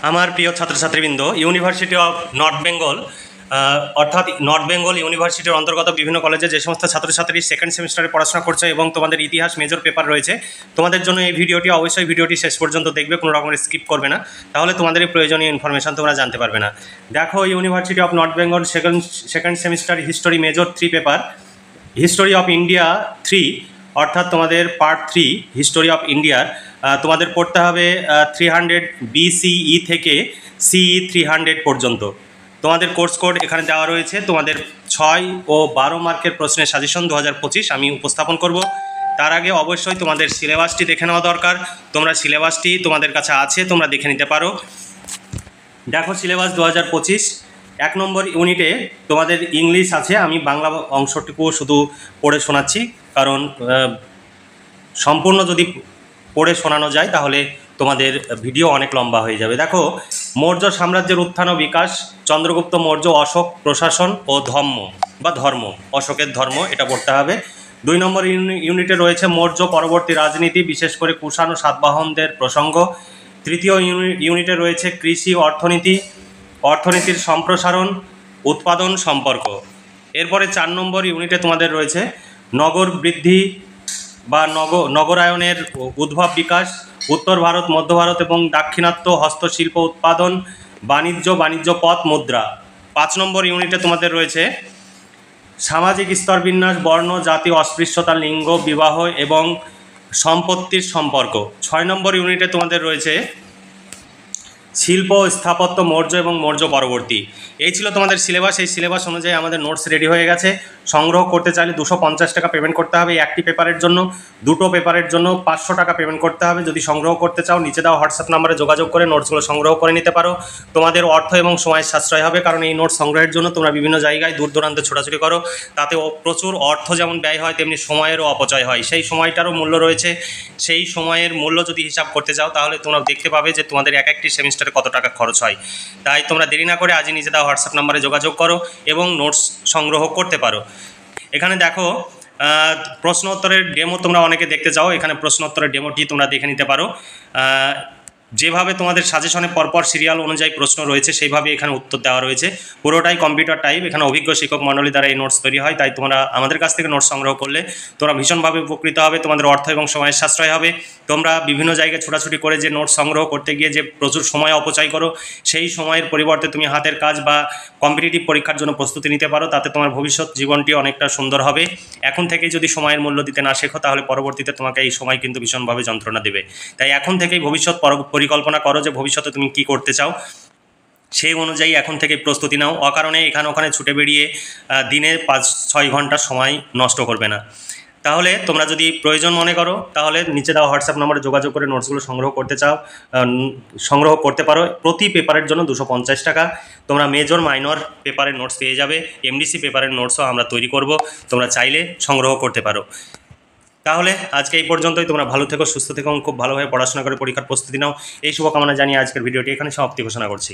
আমার প্রিয় ছাত্রছাত্রীবৃন্দ, university of north Bengal অর্থাৎ নর্থ বেঙ্গল ইউনিভার্সিটির অন্তর্গত বিভিন্ন কলেজে যে সমস্ত ছাত্রছাত্রী সেকেন্ড সেমিস্টারে পড়াশোনা করছে এবং তোমাদের ইতিহাস মেজর পেপার রয়েছে, তোমাদের জন্য এই ভিডিওটি অবশ্যই ভিডিওটি শেষ পর্যন্ত দেখবে, কোনো রকমের স্কিপ করবে না, তাহলে তোমাদের এই প্রয়োজনীয় ইনফরমেশান তোমরা জানতে পারবে না। দেখো, university of north Bengal second semester history major 3 paper history of India 3 অর্থাৎ তোমাদের পার্ট 3 হিস্টোরি অফ ইন্ডিয়ার তোমাদের পড়তে হবে 300 BCE থেকে CE 300 পর্যন্ত। তোমাদের কোর্স কোড এখানে দেওয়া রয়েছে। তোমাদের 6 ও 12 মার্কের প্রশ্নের সাজেশন 2025 আমি উপস্থাপন করব। তার আগে অবশ্যই তোমাদের সিলেবাসটি দেখে নেওয়া দরকার। তোমরা সিলেবাসটি তোমাদের কাছে আছে, তোমরা দেখে নিতে পারো। দেখো, সিলেবাস 2025 1 নম্বর ইউনিটে তোমাদের ইংলিশ আছে। আমি বাংলা অংশটুকু শুধু পড়ে শোনাচ্ছি, কারণ সম্পূর্ণ যদি পড়ে শোনানো যায় তাহলে তোমাদের ভিডিও অনেক লম্বা হয়ে যাবে। দেখো, মৌর্য সাম্রাজ্যের উত্থান ও বিকাশ, চন্দ্রগুপ্ত মৌর্য, অশোক, প্রশাসন ও ধর্ম, অশোকের ধর্ম, এটা পড়তে হবে। 2 নম্বর ইউনিটে রয়েছে মৌর্য পরবর্তী রাজনীতি, বিশেষ করে কুষাণ ও সাতবাহনদের প্রসঙ্গ। 3য় ইউনিটে রয়েছে কৃষি অর্থনীতির সম্প্রসারণ, উৎপাদন সম্পর্ক। এরপরে 4 নম্বর ইউনিটে তোমাদের রয়েছে নগর বৃদ্ধি বা নগরায়নের উদ্ভব বিকাশ, উত্তর ভারত, মধ্য ভারত এবং দাক্ষিণাত্য হস্তশিল্প উৎপাদন, বাণিজ্য পথ, মুদ্রা। 5 নম্বর ইউনিটে তোমাদের রয়েছে সামাজিক স্তরবিন্যাস, বর্ণ, জাতি, অস্পৃশ্যতা, লিঙ্গ, বিবাহ এবং সম্পত্তির সম্পর্ক। 6 নম্বর ইউনিটে তোমাদের রয়েছে শিল্প, স্থাপত্য, মৌর্য এবং মৌর্য পরবর্তী। এই ছিল তোমাদের সিলেবাস। এই সিলেবাস অনুযায়ী আমাদের নোটস রেডি হয়ে গেছে। সংগ্রহ করতে চাইলে 250 টাকা পেমেন্ট করতে হবে একটি পেপারের জন্য। 2টো পেপারের জন্য 500 টাকা পেমেন্ট করতে হবে। যদি সংগ্রহ করতে চাও, নিচে দেওয়া হোয়াটসঅ্যাপ নাম্বারে যোগাযোগ করে নোটসগুলো সংগ্রহ করে নিতে পারো। তোমাদের অর্থ এবং সময় সাশ্রয় হবে, কারণ এই নোটস সংগ্রহের জন্য তোমরা বিভিন্ন জায়গায় দূর দূরান্তে ছোটাছুটি করো। তাতে প্রচুর অর্থ যেমন ব্যয় হয়, তেমনি সময়েরও অপচয় হয়। সেই সময়টারও মূল্য রয়েছে। সেই সময়ের মূল্য যদি হিসাব করতে চাও, তাহলে তোমরা দেখতে পাবে যে তোমাদের একটি সেমিস্টারে কত টাকা খরচ হয়। তাই তোমরা দেরি না করে আজই নিচে দেওয়া হোয়াটসঅ্যাপ নাম্বারে যোগাযোগ করো এবং নোটস সংগ্রহ করতে পারো। এখানে দেখো, প্রশ্ন উত্তরের ডেমো তোমরা অনেকে দেখতে চাও। এখানে প্রশ্ন উত্তরের ডেমোটি তোমরা দেখে নিতে পারো। যেভাবে তোমাদের সাজেশনে পরপর সিরিয়াল অনুযায়ী প্রশ্ন রয়েছে, সেইভাবে এখানে উত্তর দেওয়া রয়েছে। পুরোটাই কম্পিউটার টাইপ। এখানে অভিজ্ঞ শিক্ষক মণ্ডলী দ্বারা এই নোটস তৈরি হয়। তাই তোমরা আমাদের কাছ থেকে নোটস সংগ্রহ করলে তোমরা ভীষণভাবে উপকৃত হবে। তোমাদের অর্থ এবং সময়ের সাশ্রয় হবে। তোমরা বিভিন্ন জায়গায় ছোটাছুটি করে যে নোটস সংগ্রহ করতে গিয়ে যে প্রচুর সময় অপচয় করো, সেই সময়ের পরিবর্তে তুমি হাতের কাজ বা কম্পিটিটিভ পরীক্ষার জন্য প্রস্তুতি নিতে পারো। তাতে তোমার ভবিষ্যৎ জীবনটি অনেকটা সুন্দর হবে। এখন থেকেই যদি সময়ের মূল্য দিতে না শেখো, তাহলে পরবর্তীতে তোমাকে এই সময় কিন্তু ভীষণভাবে যন্ত্রণা দেবে। তাই এখন থেকেই ভবিষ্যৎ পরিকল্পনা করো যে ভবিষ্যতে তুমি কি করতে চাও, সেই অনুযায়ী এখন থেকে প্রস্তুতি নাও। অকারণে এখানে ওখানে ছুটে বেরিয়ে দিনে 5-6 ঘন্টা সময় নষ্ট করবে না। তাহলে তোমরা যদি প্রয়োজন মনে করো, তাহলে নিচে দেওয়া হোয়াটসঅ্যাপ নম্বরে যোগাযোগ করে নোটসগুলো সংগ্রহ করতে পারো। প্রতি পেপারের জন্য 250 টাকা। তোমরা মেজর মাইনর পেপারের নোটস পেয়ে যাবে। MDC পেপারের নোটসও আমরা তৈরি করব, তোমরা চাইলে সংগ্রহ করতে পারো। তাহলে আজকে এই পর্যন্তই। তোমরা ভালো থেকো, সুস্থ থেকো, খুব ভালোভাবে পড়াশোনা করে পরীক্ষার প্রস্তুতি নাও। এই শুভকামনা জানিয়ে আজকের ভিডিওটি এখানে সমাপ্তি ঘোষণা করছি।